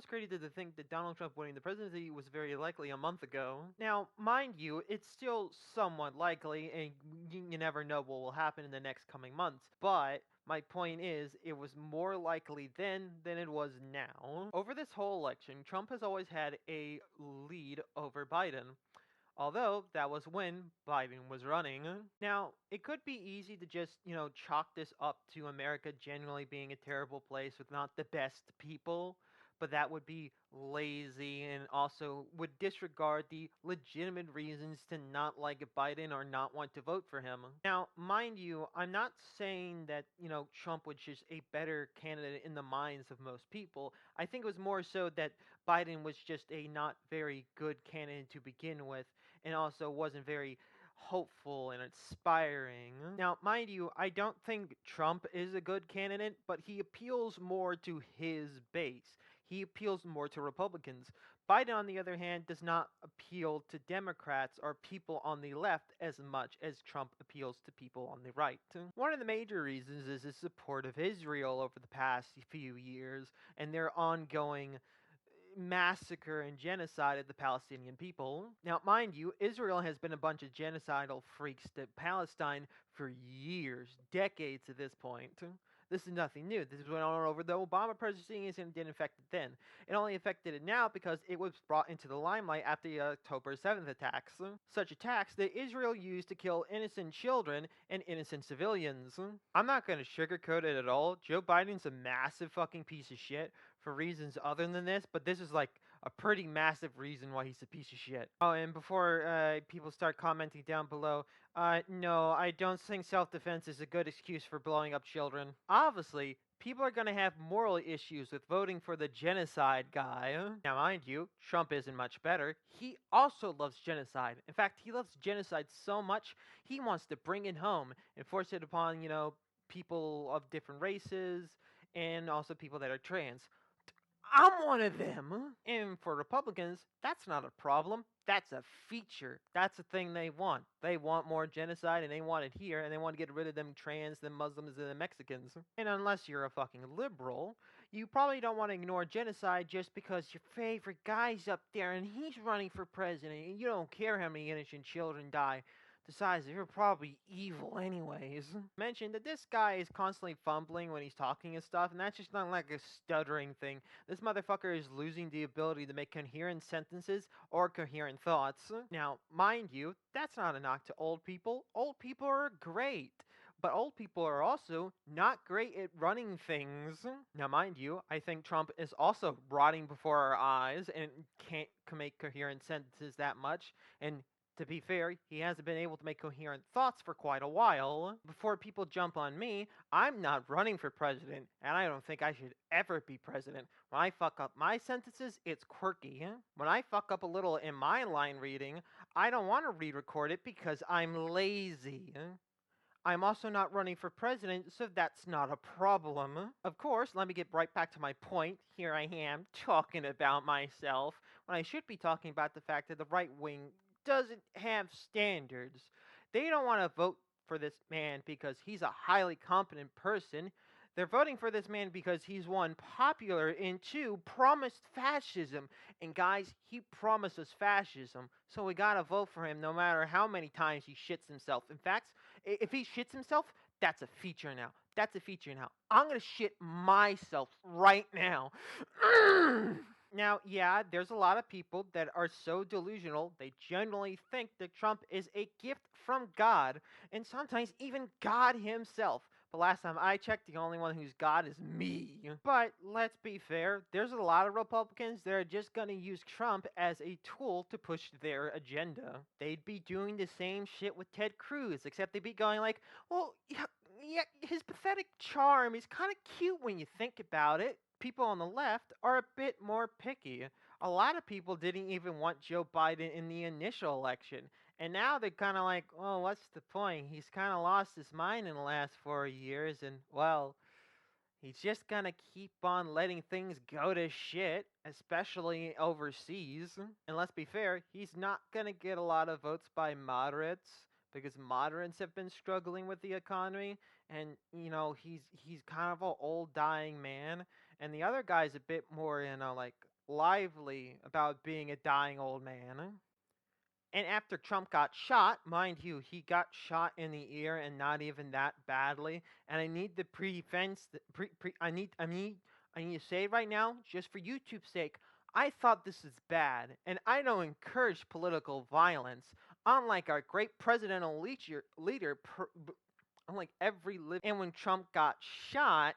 almost crazy to think that Donald Trump winning the presidency was very likely a month ago. Now, mind you, it's still somewhat likely, and you never know what will happen in the next coming months, but my point is, it was more likely then than it was now. Over this whole election, Trump has always had a lead over Biden. Although, that was when Biden was running. Now, it could be easy to just, chalk this up to America generally being a terrible place with not the best people, but that would be lazy and also would disregard the legitimate reasons to not like Biden or not want to vote for him. Now, mind you, I'm not saying that, Trump was just a better candidate in the minds of most people. I think it was more so that Biden was just a not very good candidate to begin with, and also wasn't very hopeful and inspiring. Now, mind you, I don't think Trump is a good candidate, but he appeals more to his base. He appeals more to Republicans. Biden, on the other hand, does not appeal to Democrats or people on the left as much as Trump appeals to people on the right. One of the major reasons is his support of Israel over the past few years and their ongoing massacre and genocide of the Palestinian people. Now, mind you, Israel has been a bunch of genocidal freaks to Palestine for years, decades at this point. This is nothing new. This went on over the Obama presidency and it didn't affect it then. It only affected it now because it was brought into the limelight after the October 7th attacks. Such attacks that Israel used to kill innocent children and innocent civilians. I'm not going to sugarcoat it at all. Joe Biden's a massive fucking piece of shit for reasons other than this, but this is like a pretty massive reason why he's a piece of shit. Oh, and before people start commenting down below, no, I don't think self-defense is a good excuse for blowing up children. Obviously, people are going to have moral issues with voting for the genocide guy. Now, mind you, Trump isn't much better. He also loves genocide. In fact, he loves genocide so much, he wants to bring it home and force it upon, people of different races and also people that are trans. I'm one of them. And for Republicans, that's not a problem. That's a feature. That's a thing they want. They want more genocide and they want it here and they want to get rid of them trans, them Muslims, and the Mexicans. And unless you're a fucking liberal, you probably don't want to ignore genocide just because your favorite guy's up there and he's running for president and you don't care how many innocent children die. Besides, you're probably evil anyways. Mentioned that this guy is constantly fumbling when he's talking and stuff, and that's just not like a stuttering thing. This motherfucker is losing the ability to make coherent sentences or coherent thoughts. Now, mind you, that's not a knock to old people. Old people are great. But old people are also not great at running things. Now, mind you, I think Trump is also rotting before our eyes and can't make coherent sentences that much. And to be fair, he hasn't been able to make coherent thoughts for quite a while. Before people jump on me, I'm not running for president, and I don't think I should ever be president. When I fuck up my sentences, it's quirky. When I fuck up a little in my line reading, I don't want to re-record it because I'm lazy. I'm also not running for president, so that's not a problem. Of course, let me get right back to my point. Here I am, talking about myself, when I should be talking about the fact that the right wing doesn't have standards. They don't want to vote for this man because he's a highly competent person. They're voting for this man because he's one, popular, and two, promised fascism. And guys, he promised us fascism, so we gotta vote for him no matter how many times he shits himself. In fact, if he shits himself, that's a feature now. That's a feature now. I'm gonna shit myself right now. Now, yeah, there's a lot of people that are so delusional, they generally think that Trump is a gift from God, and sometimes even God himself. But last time I checked, the only one who's God is me. But let's be fair, there's a lot of Republicans that are just gonna use Trump as a tool to push their agenda. They'd be doing the same shit with Ted Cruz, except they'd be going like, well, yeah, his pathetic charm is kind of cute when you think about it. People on the left are a bit more picky. A lot of people didn't even want Joe Biden in the initial election. And now they're kind of like, well, what's the point? He's kind of lost his mind in the last 4 years, and, well, he's just gonna keep on letting things go to shit, especially overseas. And let's be fair, he's not gonna get a lot of votes by moderates because moderates have been struggling with the economy, and he's kind of an old dying man, and the other guy's a bit more like lively about being a dying old man. And after Trump got shot, mind you, he got shot in the ear and not even that badly. And I need the prevents. I need to say it right now, just for YouTube's sake. I thought this is bad, and I don't encourage political violence. Unlike our great presidential leader, unlike every living. And when Trump got shot,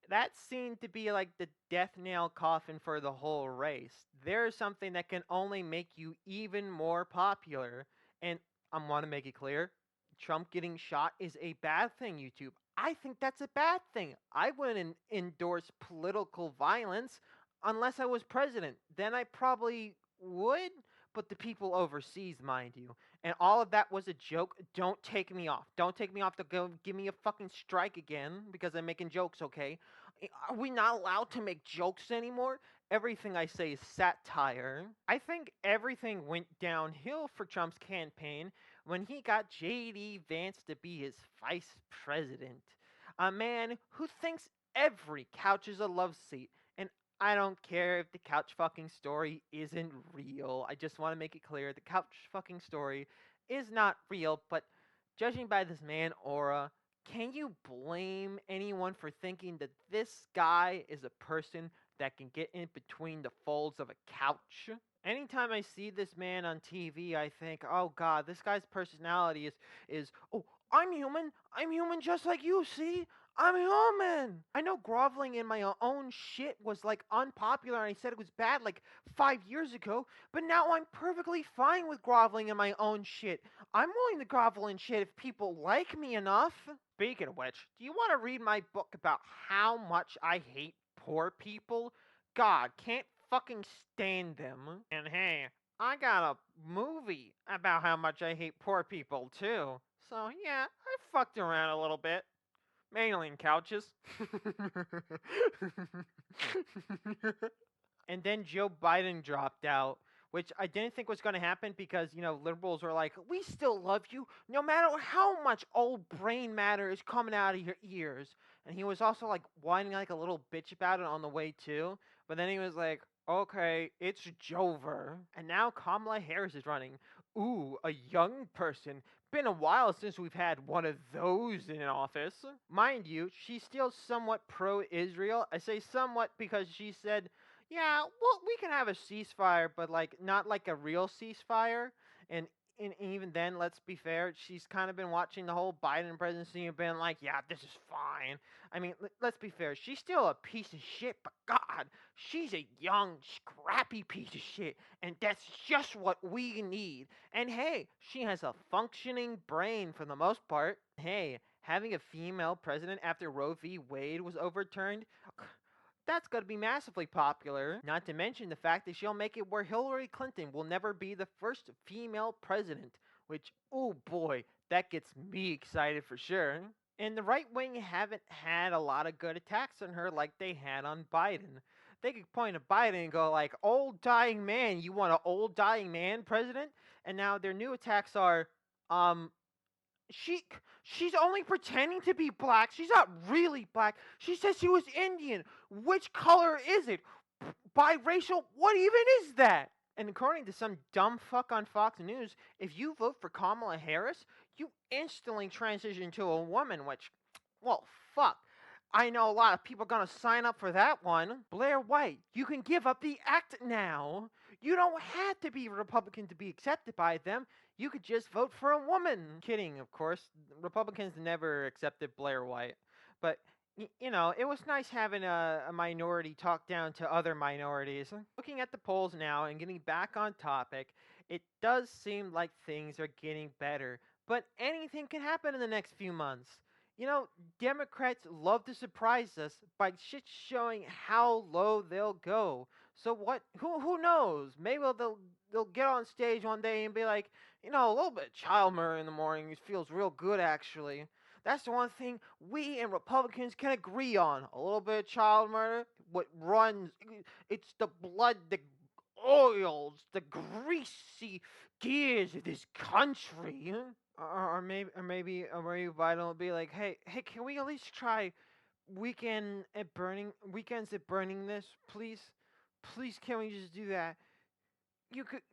that seemed to be like the death nail coffin for the whole race. There's something that can only make you even more popular. And I want to make it clear, Trump getting shot is a bad thing, YouTube. I think that's a bad thing. I wouldn't endorse political violence unless I was president. Then I probably would, but the people overseas, mind you. And all of that was a joke. Don't take me off. Don't take me off to go give me a fucking strike again because I'm making jokes, okay? Are we not allowed to make jokes anymore? Everything I say is satire. I think everything went downhill for Trump's campaign when he got J.D. Vance to be his vice president. A man who thinks every couch is a love seat. And I don't care if the couch fucking story isn't real. I just want to make it clear the couch fucking story is not real, but judging by this man aura, can you blame anyone for thinking that this guy is a person that can get in between the folds of a couch? Anytime I see this man on TV, I think, oh god, this guy's personality is oh, I'm human. I'm human just like you, see? I'm human. I know groveling in my own shit was like unpopular and I said it was bad like 5 years ago, but now I'm perfectly fine with groveling in my own shit. I'm willing to grovel in shit if people like me enough. Speaking of which, do you want to read my book about how much I hate poor people? God, can't fucking stand them. And hey, I got a movie about how much I hate poor people too. So yeah, I fucked around a little bit. Mainly in couches. And then Joe Biden dropped out, which I didn't think was going to happen because, liberals are like, we still love you no matter how much old brain matter is coming out of your ears. And he was also like whining like a little bitch about it on the way too. But then he was like, okay, it's Jover. And now Kamala Harris is running. Ooh, a young person. Been a while since we've had one of those in office. Mind you, she's still somewhat pro Israel. I say somewhat because she said, yeah, well, we can have a ceasefire, but like not like a real ceasefire. And even then, let's be fair, she's kind of been watching the whole Biden presidency and been like, yeah, this is fine. I mean, let's be fair, she's still a piece of shit, but God, she's a young, scrappy piece of shit, and that's just what we need. And hey, she has a functioning brain for the most part. Hey, having a female president after Roe v. Wade was overturned, that's going to be massively popular. Not to mention the fact that she'll make it where Hillary Clinton will never be the first female president, which, oh boy, that gets me excited for sure. And the right wing haven't had a lot of good attacks on her like they had on Biden. They could point at Biden and go like, old dying man, you want an old dying man president? And now their new attacks are, um, she she's only pretending to be black. She's not really black. She says she was Indian. Which color is it? Biracial? What even is that? And according to some dumb fuck on Fox News, if you vote for Kamala Harris, you instantly transition to a woman, which, well, fuck. I know a lot of people are gonna sign up for that one. Blair White, you can give up the act now. You don't have to be a Republican to be accepted by them. You could just vote for a woman. Kidding, of course. Republicans never accepted Blair White. But, it was nice having a minority talk down to other minorities. Looking at the polls now and getting back on topic, it does seem like things are getting better. But anything can happen in the next few months. Democrats love to surprise us by shit showing how low they'll go. So what? Who knows? Maybe they'll get on stage one day and be like, a little bit of child murder in the morning feels real good actually. That's the one thing we and Republicans can agree on. A little bit of child murder. What runs? It's the blood that oils the greasy gears of this country. Or maybe Biden will be like, hey, can we at least try weekends at burning this, please? Please, can't we just do that?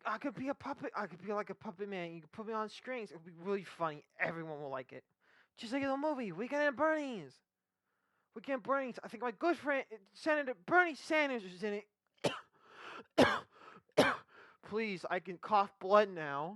I could be a puppet. I could be like a puppet man. You could put me on strings. It would be really funny. Everyone will like it. Just like in the movie, Weekend at Bernie's. Weekend at Bernie's. I think my good friend, Senator Bernie Sanders, is in it. Please, I can cough blood now.